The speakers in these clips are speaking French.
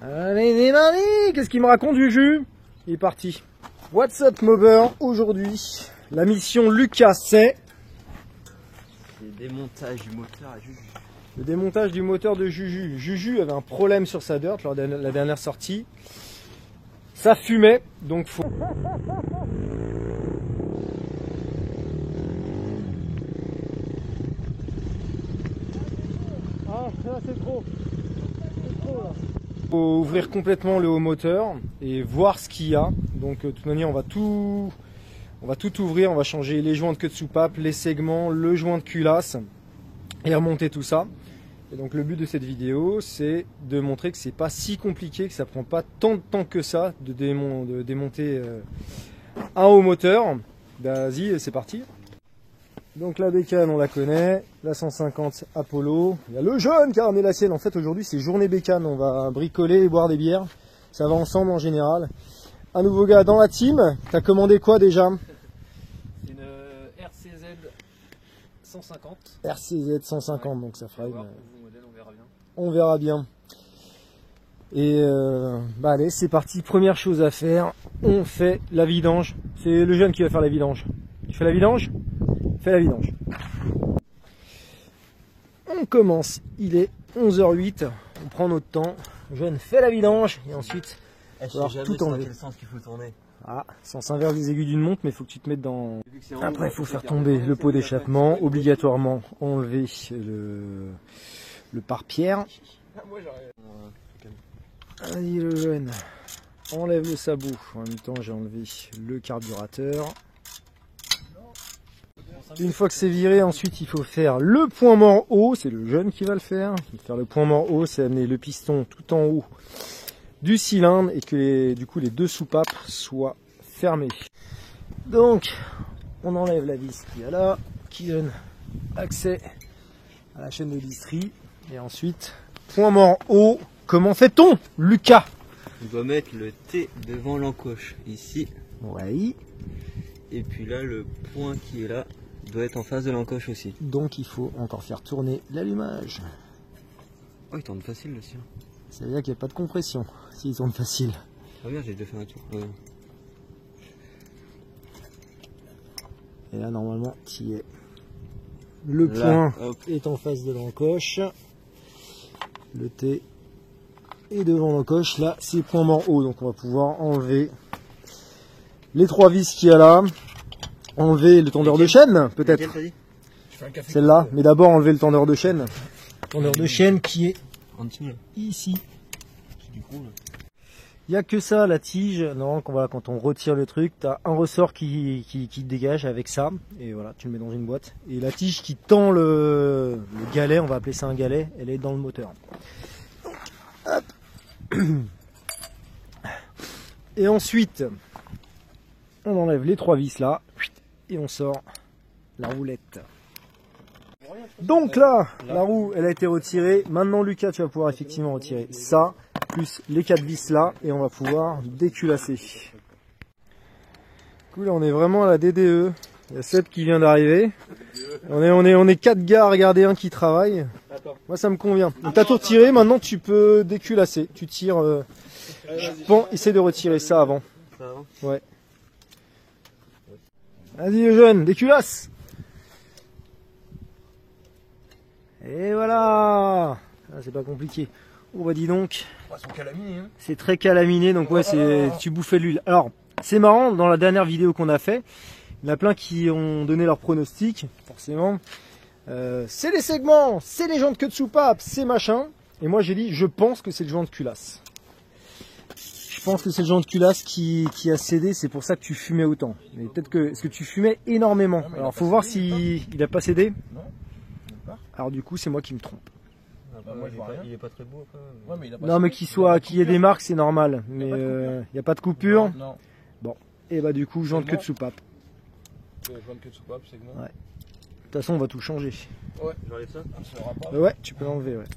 Allez, démarrer. Qu'est-ce qu'il me raconte, Juju? Il est parti. What's up, Mover? Aujourd'hui, la mission Lucas, c'est... Le démontage du moteur à Juju. Le démontage du moteur de Juju. Juju avait un problème sur sa dirt lors de la dernière sortie. Ça fumait, donc faut... Ah, là c'est trop. C'est trop là. Faut ouvrir complètement le haut moteur et voir ce qu'il y a. Donc de toute manière on va tout ouvrir, on va changer les joints de queue de soupape, les segments, le joint de culasse et remonter tout ça. Et donc le but de cette vidéo, c'est de montrer que c'est pas si compliqué, que ça prend pas tant de temps que ça de démonter un haut moteur. Vas-y, c'est parti. Donc la bécane, on la connaît, la 150 Apollo. Il y a le jeune qui a ramené la sienne. En fait, aujourd'hui, c'est journée bécane. On va bricoler et boire des bières. Ça va ensemble en général. Un nouveau gars dans la team. T'as commandé quoi déjà? C'est une RCZ 150. RCZ 150, donc ça fera une... Modèle, on verra bien. On verra bien. Et bah allez, c'est parti. Première chose à faire, on fait la vidange. C'est le jeune qui va faire la vidange. Tu fais la vidange? Fais la vidange. On commence, il est 11h08, on prend notre temps, jeune fait la vidange et ensuite Je sais jamais tout dans enlever. quel sens qu'il faut tourner. Ah, sens inverse des aiguilles d'une montre, mais il faut que tu te mettes dans... Après il faut faire tomber le pot d'échappement, obligatoirement enlever le pare-pierre. Allez le jeune, enlève le sabot, en même temps j'ai enlevé le carburateur. Une fois que c'est viré, ensuite il faut faire le point mort haut, c'est le jeune qui va le faire. Faire le point mort haut, c'est amener le piston tout en haut du cylindre et que du coup les deux soupapes soient fermées. Donc on enlève la vis qu'il y a là, qui donne accès à la chaîne de listrie. Et ensuite, point mort haut, comment fait-on, Lucas? On doit mettre le T devant l'encoche, ici. Oui. Et puis là, le point qui est là doit être en face de l'encoche aussi. Donc il faut encore faire tourner l'allumage. Oh, il tourne facile le sien. Ça veut dire qu'il n'y a pas de compression, s'ils tournent facile. Ah merde, j'ai déjà fait un tour. Et là normalement qui est le Là, point hop. est en face de l'encoche, le T est devant l'encoche, là c'est point mort haut, donc on va pouvoir enlever les trois vis qu'il y a là, enlever le tendeur de chaîne peut-être, celle-là, mais d'abord enlever le tendeur de chaîne, qui est En dessous là. ici. C'est du gros là. Il n'y a que ça, la tige. Non, voilà, quand on retire le truc, tu as un ressort qui dégage avec ça. Et voilà, tu le mets dans une boîte. Et la tige qui tend le galet, on va appeler ça un galet, elle est dans le moteur. Donc, hop. Et ensuite, on enlève les trois vis là. Et on sort la roulette. Donc là, la roue, elle a été retirée. Maintenant, Lucas, tu vas pouvoir effectivement retirer ça, plus les 4 vis là, et on va pouvoir déculasser. Cool, on est vraiment à la DDE. Il y a Seb qui vient d'arriver. On est 4 gars à regarder un qui travaille. Moi, ça me convient. Donc, t'as tout retiré, maintenant tu peux déculasser. Tu tires. Bon, essaye de retirer ça avant. Ouais. Vas-y, le jeune, déculasse. Et voilà, c'est pas compliqué. Oh bah dis donc, c'est très calaminé, donc ouais, tu bouffais de l'huile. Alors, c'est marrant, dans la dernière vidéo qu'on a fait, il y en a plein qui ont donné leur pronostic, forcément. C'est les segments, c'est les joints de queue de soupape, c'est machin. Et moi j'ai dit, je pense que c'est le joint de culasse. Je pense que c'est le joint de culasse qui a cédé, c'est pour ça que tu fumais autant. Mais peut-être que, est-ce que tu fumais énormément? Alors faut voir s'il a pas cédé. Alors du coup c'est moi qui me trompe. Il est pas très beau après. Ouais, mais il a pas Non mais qu'il y ait des marques c'est normal. Mais il n'y a pas de coupure. Non. Bon. Et bah du coup joint de queue de soupape. Joint de queue de soupape, segment. Ouais. De toute façon on va tout changer. Ouais. J'enlève ça. Ça aura pas. Ouais tu peux l'enlever ouais.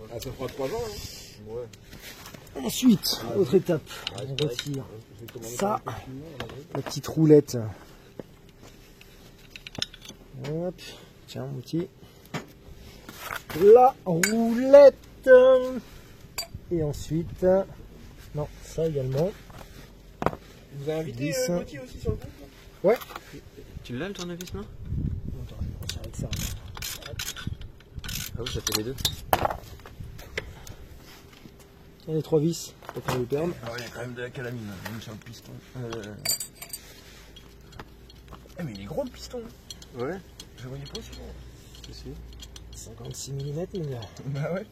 Ah, ça fera 3 ans. Hein. Ouais. Ensuite, autre étape, on retire ça, la petite roulette. Hop, tiens mon petit. La roulette. Et ensuite, non, ça également. Vous avez invité 10. Gauthier aussi sur le groupe là ? Ouais. Tu l'as le tournevis, non? Attends, ça va être ça. Ah oui, ça fait les deux. Il y a les 3 vis, pour pas les perdre. Alors il y a quand même de la calamine, même sur le piston. Mais il est gros le piston. Ouais. Je le voyais pas aussi gros. Si, si. 56 mm, il y a. Bah ouais.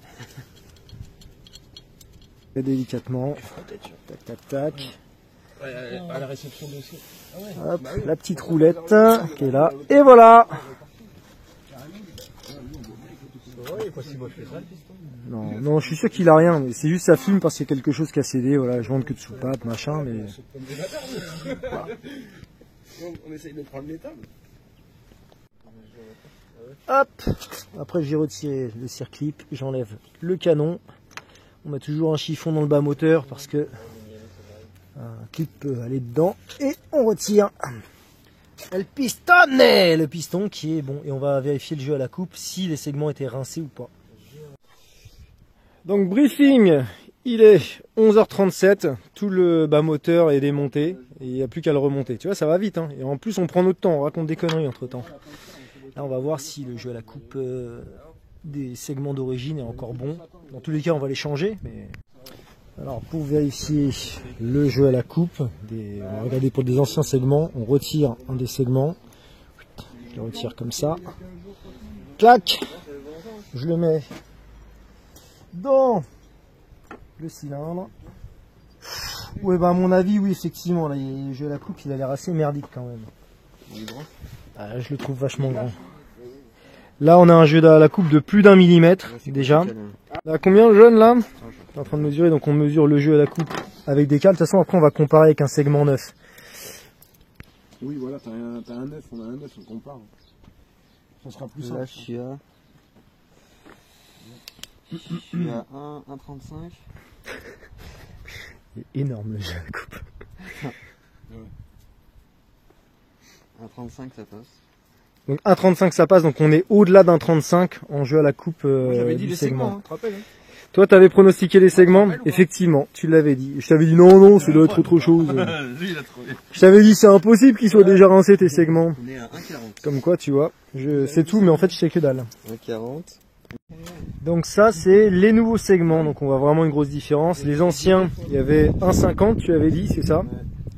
Très délicatement. Peut-être. Tac, tac, tac. À la réception de aussi. Ah ouais. Hop, la petite roulette qui est là. Et voilà. Ouais, il est pas si moche que ça le piston. Non, non, je suis sûr qu'il a rien. Mais c'est juste ça fume parce qu'il y a quelque chose qui a cédé. Voilà, je vends que de soupape, machin. Mais On essaye de prendre l'étable. hop. Après j'ai retiré le circlip, j'enlève le canon. On met toujours un chiffon dans le bas moteur parce que un clip peut aller dedans. Et on retire le piston qui est bon. Et on va vérifier le jeu à la coupe si les segments étaient rincés ou pas. Donc briefing, il est 11h37, tout le bas moteur est démonté et il n'y a plus qu'à le remonter. Tu vois, ça va vite, hein. Et en plus on prend notre temps, on raconte des conneries entre temps. Là on va voir si le jeu à la coupe des segments d'origine est encore bon. Dans tous les cas on va les changer. Mais... Alors pour vérifier le jeu à la coupe, on va regarder pour des anciens segments, on retire un des segments. Je le retire comme ça. Clac. Je le mets dans le cylindre. Ouais, bah à mon avis, oui, effectivement, là, le jeu à la coupe, il a l'air assez merdique quand même. Il est grand. Ah, je le trouve vachement grand. Là, on a un jeu à la coupe de plus d'1 millimètre, déjà. Là, combien, jeune, là? On est en train de mesurer, donc on mesure le jeu à la coupe avec des cales. De toute façon, après, on va comparer avec un segment neuf. Oui, voilà, t'as un 9, on a un 9, on compare. Ça sera plus simple. Là, je suis à 1,35. Il est énorme, le jeu à la coupe. 1,35 ça passe. Donc 1,35 ça passe, donc on est au-delà d'un 35 en jeu à la coupe J'avais dit du les segment. segments, hein, tu te rappelles, hein. Toi, t'avais pronostiqué les segments, effectivement, tu l'avais dit. Je t'avais dit non, ça doit être autre chose. Lui, il a trouvé. Je t'avais dit c'est impossible qu'ils soient déjà rincés tes segments. On est à 1,40. Comme quoi, tu vois, c'est tout, mais en fait, je sais que dalle. 1,40. Donc ça, c'est les nouveaux segments, donc on voit vraiment une grosse différence. Les anciens, il y avait 1,50, tu avais dit, c'est ça?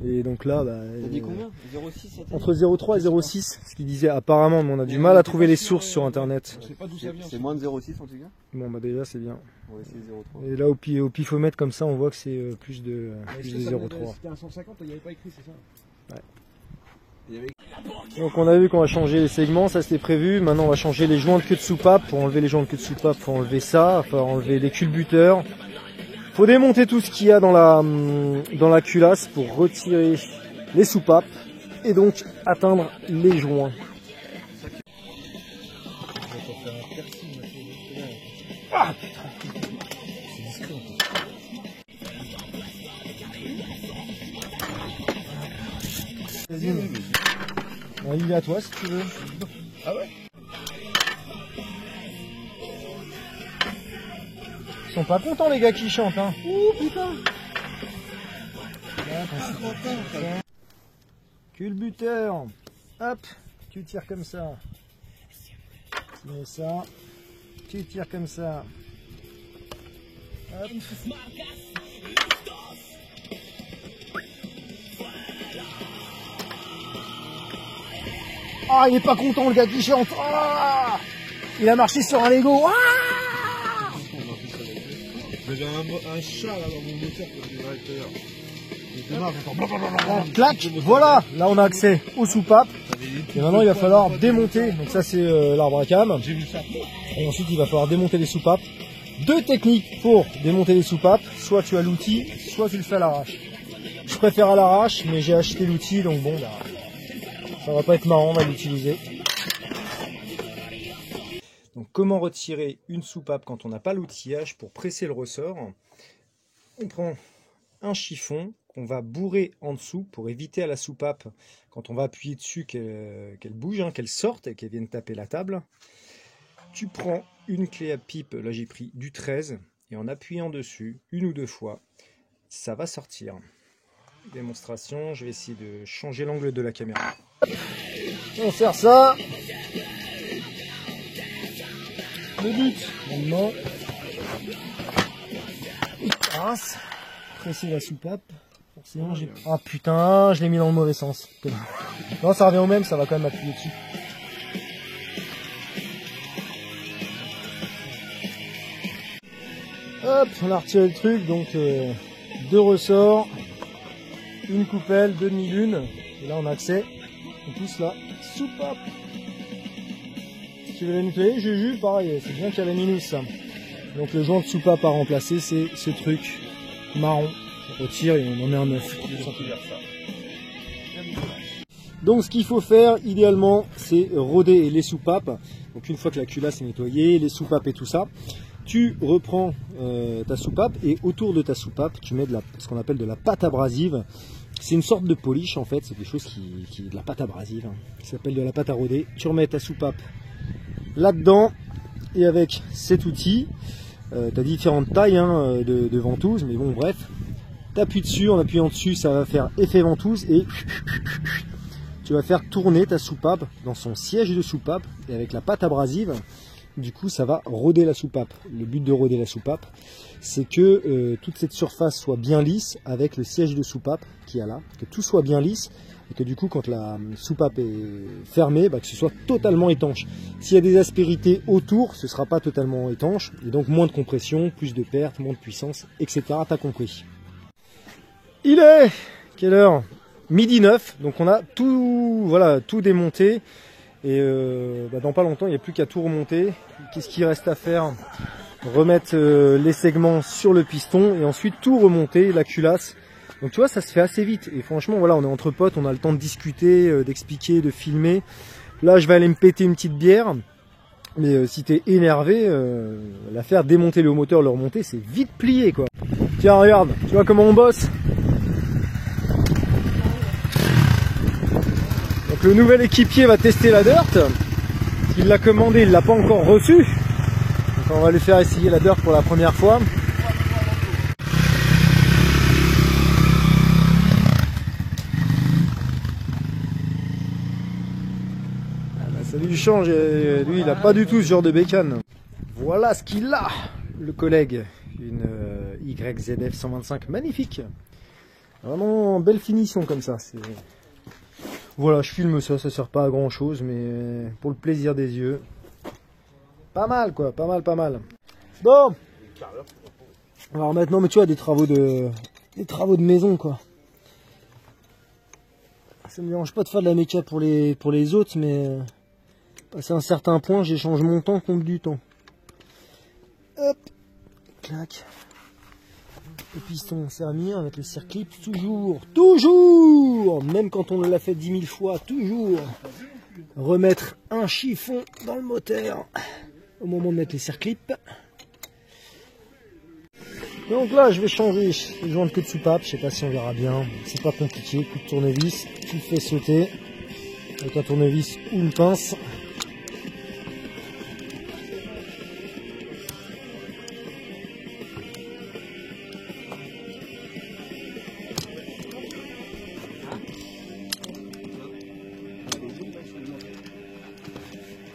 Et donc là, bah, T'as dit combien? 0,6 entre 0,3 et 0,6, ce qu'il disait apparemment, mais on a du mal à trouver les sources sur internet. Je sais pas d'où ça vient. C'est moins de 0,6 en tout cas. Bon, bah déjà, c'est bien. On va essayer 0,3. Et là, au pifomètre, comme ça, on voit que c'est plus de 0,3. C'était un 150, il n'y avait pas écrit, c'est ça? Ouais. Il y avait... Donc on a vu qu'on va changer les segments, ça c'était prévu. Maintenant on va changer les joints de queue de soupape. Pour enlever les joints de queue de soupape, faut enlever ça, faut enlever les culbuteurs. Faut démonter tout ce qu'il y a dans la culasse pour retirer les soupapes et donc atteindre les joints. Ah, vas-y, bon, il est à toi si tu veux. Ah ouais? Ils sont pas contents les gars qui chantent, hein. Ouh putain! Culbuteur. Hop, tu tires comme ça. Tu mets ça. Tu tires comme ça. Hop. Ah, il est pas content le gars qui chante. Ah, il a marché sur un Lego. Ah, J'avais un chat là dans mon moteur que je dirais tout à l'heure. Il était marre, j'entends clac, voilà, là on a accès aux soupapes. Et maintenant il va falloir démonter, donc ça c'est l'arbre à cam. J'ai vu ça. Et ensuite il va falloir démonter les soupapes. Deux techniques pour démonter les soupapes, soit tu as l'outil, soit tu le fais à l'arrache. Je préfère à l'arrache, mais j'ai acheté l'outil, donc bon, bah, ça va pas être marrant, on va l'utiliser. Donc comment retirer une soupape quand on n'a pas l'outillage pour presser le ressort? On prend un chiffon qu'on va bourrer en dessous pour éviter à la soupape, quand on va appuyer dessus, qu'elle bouge, hein, qu'elle sorte et qu'elle vienne taper la table. Tu prends une clé à pipe, là j'ai pris du 13, et en appuyant dessus 1 ou 2 fois, ça va sortir. Démonstration, je vais essayer de changer l'angle de la caméra. On serre ça. Le but, maintenant, pince, presser la soupape. Forcément, j'ai... Ah putain, je l'ai mis dans le mauvais sens. Non, ça revient au même, ça va quand même appuyer dessus. Hop, on a retiré le truc, donc 2 ressorts, une coupelle, 2 demi-lunes, et là on a accès, on pousse la soupape. Si tu veux la nettoyer, Juju, pareil, c'est bien qu'il y a la minus ça. Donc le joint de soupape à remplacer, c'est ce truc marron, on retire et on en met un neuf. Donc ce qu'il faut faire idéalement, c'est roder les soupapes. Donc une fois que la culasse est nettoyée, les soupapes et tout ça, tu reprends ta soupape et autour de ta soupape, tu mets ce qu'on appelle de la pâte abrasive. C'est une sorte de polish en fait, c'est quelque chose qui est de la pâte abrasive, hein, qui s'appelle de la pâte à roder. Tu remets ta soupape là-dedans et avec cet outil, tu as différentes tailles hein, de ventouse, mais bon bref, tu appuies dessus, en appuyant dessus ça va faire effet ventouse et tu vas faire tourner ta soupape dans son siège de soupape et avec la pâte abrasive. Du coup, ça va roder la soupape. Le but de roder la soupape, c'est que toute cette surface soit bien lisse avec le siège de soupape qu'il y a là, que tout soit bien lisse et que du coup, quand la soupape est fermée, que ce soit totalement étanche. S'il y a des aspérités autour, ce ne sera pas totalement étanche et donc moins de compression, plus de pertes, moins de puissance, etc. T'as compris. Il est quelle heure? 12h09, donc on a tout, voilà, tout démonté. Et dans pas longtemps, il n'y a plus qu'à tout remonter. Qu'est-ce qu'il reste à faire? Remettre les segments sur le piston et ensuite tout remonter, la culasse. Donc tu vois, ça se fait assez vite. Et franchement, voilà, on est entre potes, on a le temps de discuter, d'expliquer, de filmer. Là, je vais aller me péter une petite bière. Mais si t'es énervé, l'affaire démonter le moteur, le remonter, c'est vite plié quoi. Tiens, regarde, tu vois comment on bosse? Donc le nouvel équipier va tester la dirt. Il l'a commandé, il l'a pas encore reçu. Donc on va lui faire essayer la dirt pour la première fois. Ça lui change, lui il n'a pas du tout ce genre de bécane. Voilà ce qu'il a, le collègue. Une YZF 125 magnifique. Vraiment belle finition comme ça. Voilà, je filme ça, ça sert pas à grand chose, mais pour le plaisir des yeux. Pas mal quoi, pas mal. Bon. Alors maintenant, mais tu vois, des travaux de maison quoi. Ça me dérange pas de faire de la méca pour les autres, mais passé un certain point, j'échange mon temps contre du temps. Hop, clac. Le piston s'est remis, on va mettre le circlip, toujours, même quand on l'a fait 10 000 fois, toujours remettre un chiffon dans le moteur au moment de mettre les circlips. Donc là, je vais changer les joints de queue de soupape, je sais pas si on verra bien, c'est pas compliqué, coup de tournevis, tu le fais sauter avec un tournevis ou une pince.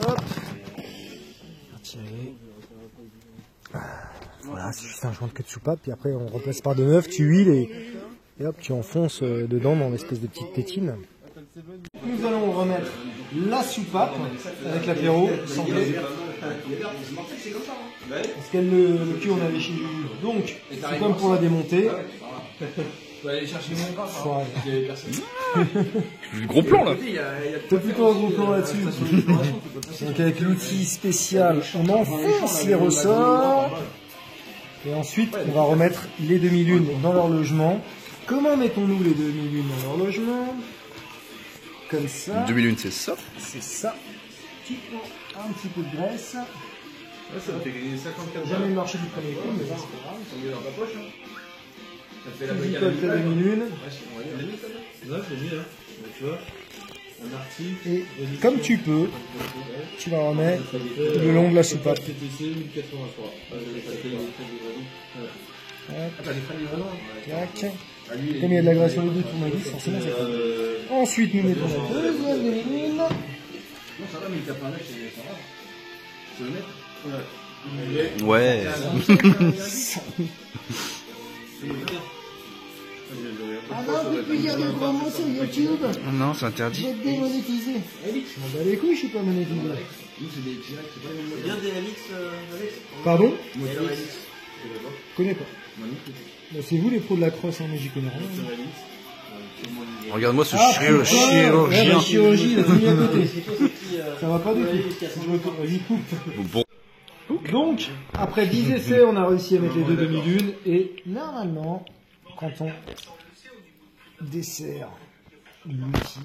Hop. Voilà, c'est juste un joint de queue de soupape, puis après on remplace par de neuf, tu huiles et hop, tu enfonces dedans dans l'espèce de petite tétine. Nous allons remettre la soupape avec l'apéro sans clé. Parce que le cul on avait chez Juju. Donc, c'est comme pour la démonter. Je vais aller chercher mon bras. Du gros plan là. T'as plutôt un gros plan là-dessus. Donc avec l'outil spécial, on enfonce les ressorts. Et ensuite, on va remettre les demi-lunes dans leur logement. Comment mettons-nous les demi-lunes dans leur logement? Comme ça. Une demi-lune, c'est ça. C'est ça. Tu prends un petit peu de graisse. Ouais, ça me fait gagner 54 Jamais marché du premier coup, mais c'est pas grave. Ça me met dans ta poche. Hein. Ça te fait la Tu brique à colles ta demi-lune. Ouais, je l'ai mis là. Tu vois. Et comme tu peux, tu la remets le long de la soupape. Tac. Comme il y a de la graisse sur le dos de tournevis, forcément ça fait. Ensuite, nous mettons la deuxième demi-lune. Ouais. Ah non, on peut plus dire de gros mots sur YouTube. Non, c'est interdit. Je vais te démonétiser. Je m'en bats les couilles, je suis pas monétisé. Bien des Alix, Alex. Pardon? Je connais pas. Bon, c'est vous les pros de la crosse, hein, mais j'y connais rien. Regarde-moi ce Ah, putain, ouais, chirurgien. la chirurgie, il a tout mis à côté. Ça va pas du tout. Vas-y, coupe. Bon. Donc, après 10 essais, on a réussi à mettre les deux demi-lunes. Et normalement, quand on dessert l'outil,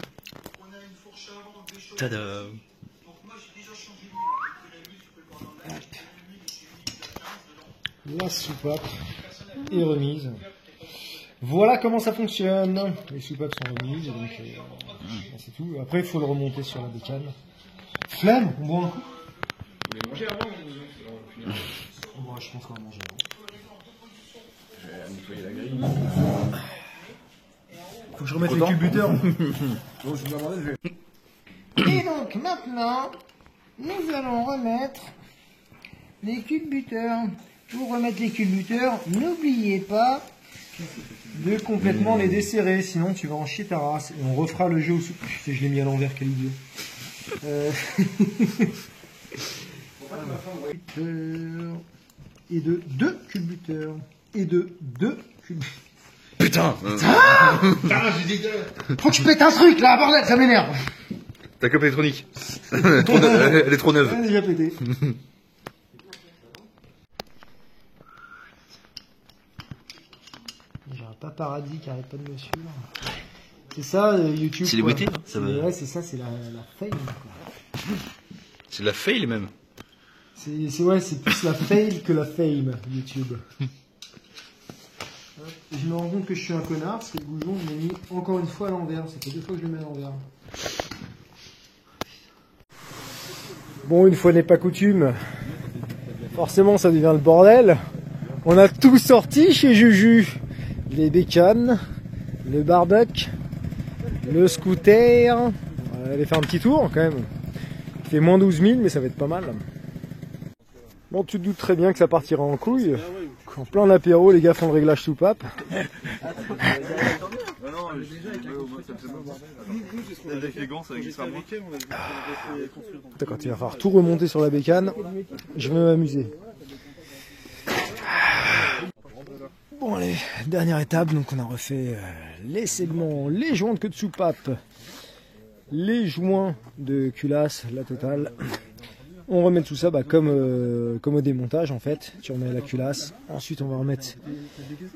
Tada. la soupape est remise. Voilà comment ça fonctionne. Les soupapes sont remises, donc c'est tout. Après, il faut le remonter sur la bécane. Flemme, on boit un coup. Vous voulez manger avant ou Bon, je pense qu'on va manger avant. Je vais nettoyer la grille. Faut que je remette les culbuteurs. Bon, je vous demande, je vais. Et donc maintenant, nous allons remettre les culbuteurs. Pour remettre les culbuteurs, n'oubliez pas de complètement les desserrer, sinon tu vas en chier ta race. Et on refera le jeu au sous. Putain, je l'ai mis à l'envers, quel idiot. Et de 2 culbuteurs. Et de 2 culbuteurs. Putain. Faut que je pète un truc là, bordel, ça m'énerve. Ta clope électronique. Elle est trop neuve. Elle est déjà pété. J'ai un paparazzi qui arrête pas de me suivre. C'est ça, YouTube. C'est les beautés, hein, ça va. Ouais, c'est ça, c'est la fail. Quoi. C'est la fail même. Ouais, c'est plus la fail que la fame, YouTube. Et je me rends compte que je suis un connard parce que le bouillon il m'a mis encore une fois à l'envers. Ça fait 2 fois que je le mets à l'envers. Bon, une fois n'est pas coutume, forcément ça devient le bordel. On a tout sorti chez Juju. Les bécanes, le barbecue, le scooter. On va aller faire un petit tour quand même. Il fait moins 12 000 mais ça va être pas mal. Bon, tu te doutes très bien que ça partira en couille. En plein apéro, les gars font le réglage soupape. Quand il va falloir tout remonter sur la bécane, je vais m'amuser. Bon allez, dernière étape, donc on a refait les segments, les joints de queue de soupape, les joints de culasse, la totale. On remet tout ça comme au démontage en fait. Tu remets la culasse, ensuite on va remettre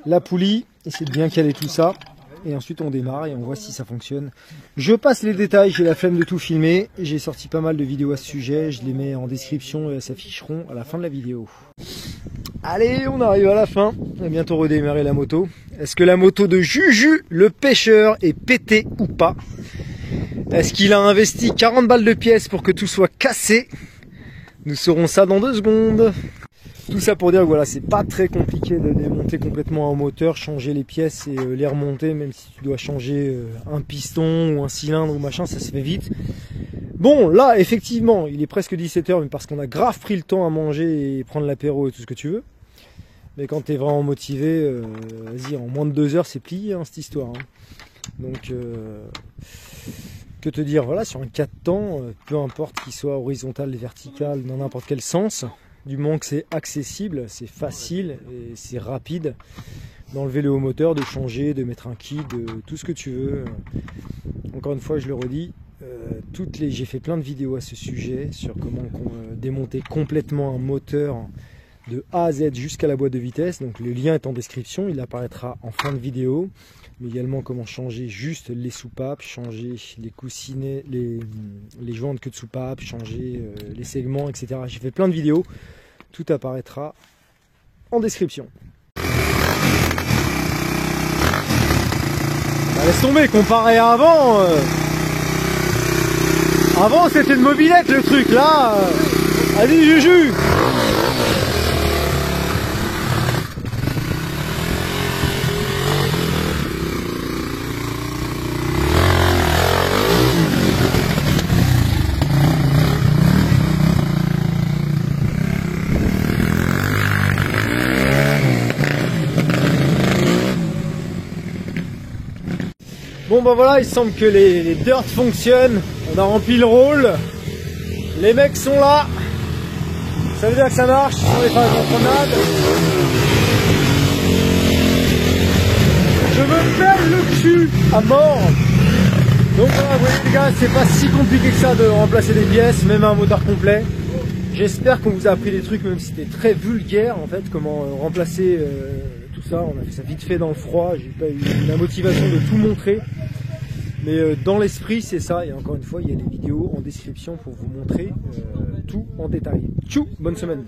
la poulie, essayer de bien caler tout ça. Et ensuite on démarre et on voit si ça fonctionne. Je passe les détails, j'ai la flemme de tout filmer. J'ai sorti pas mal de vidéos à ce sujet, je les mets en description et elles s'afficheront à la fin de la vidéo. Allez, on arrive à la fin. On va bientôt redémarrer la moto. Est-ce que la moto de Juju, le pêcheur, est pétée ou pas? Est-ce qu'il a investi 40 balles de pièces pour que tout soit cassé? Nous saurons ça dans 2 secondes. Tout ça pour dire que voilà, c'est pas très compliqué de démonter complètement un moteur, changer les pièces et les remonter, même si tu dois changer un piston ou un cylindre ou machin, ça se fait vite. Bon, là, effectivement, il est presque 17 h, mais parce qu'on a grave pris le temps à manger et prendre l'apéro et tout ce que tu veux. Mais quand tu es vraiment motivé, vas-y, en moins de 2 heures, c'est plié, hein, cette histoire. Hein. Donc, que te dire, voilà, sur un 4 temps, peu importe qu'il soit horizontal, vertical, dans n'importe quel sens, du moment que c'est accessible, c'est facile et c'est rapide d'enlever le haut moteur, de changer, de mettre un kit, de tout ce que tu veux. Encore une fois, je le redis, j'ai fait plein de vidéos à ce sujet sur comment démonter complètement un moteur de A à Z jusqu'à la boîte de vitesse. Donc le lien est en description, il apparaîtra en fin de vidéo. Mais également comment changer juste les soupapes, changer les coussinets, les joints de queue de soupape, changer les segments, etc. J'ai fait plein de vidéos, tout apparaîtra en description. Bah, laisse tomber, comparé à avant, Avant c'était une mobilette le truc, là, allez Juju. Bon bah voilà, il semble que les dirt fonctionnent, on a rempli le rôle, les mecs sont là, ça veut dire que ça marche sur les phases de promenade. Je me pèle le cul à mort. Donc voilà, vous voyez les gars, c'est pas si compliqué que ça de remplacer des pièces, même un moteur complet. J'espère qu'on vous a appris des trucs, même si c'était très vulgaire en fait, comment remplacer tout ça. On a fait ça vite fait dans le froid, j'ai pas eu la motivation de tout montrer. Mais dans l'esprit c'est ça, et encore une fois il y a des vidéos en description pour vous montrer tout en détail. Tchou, bonne semaine.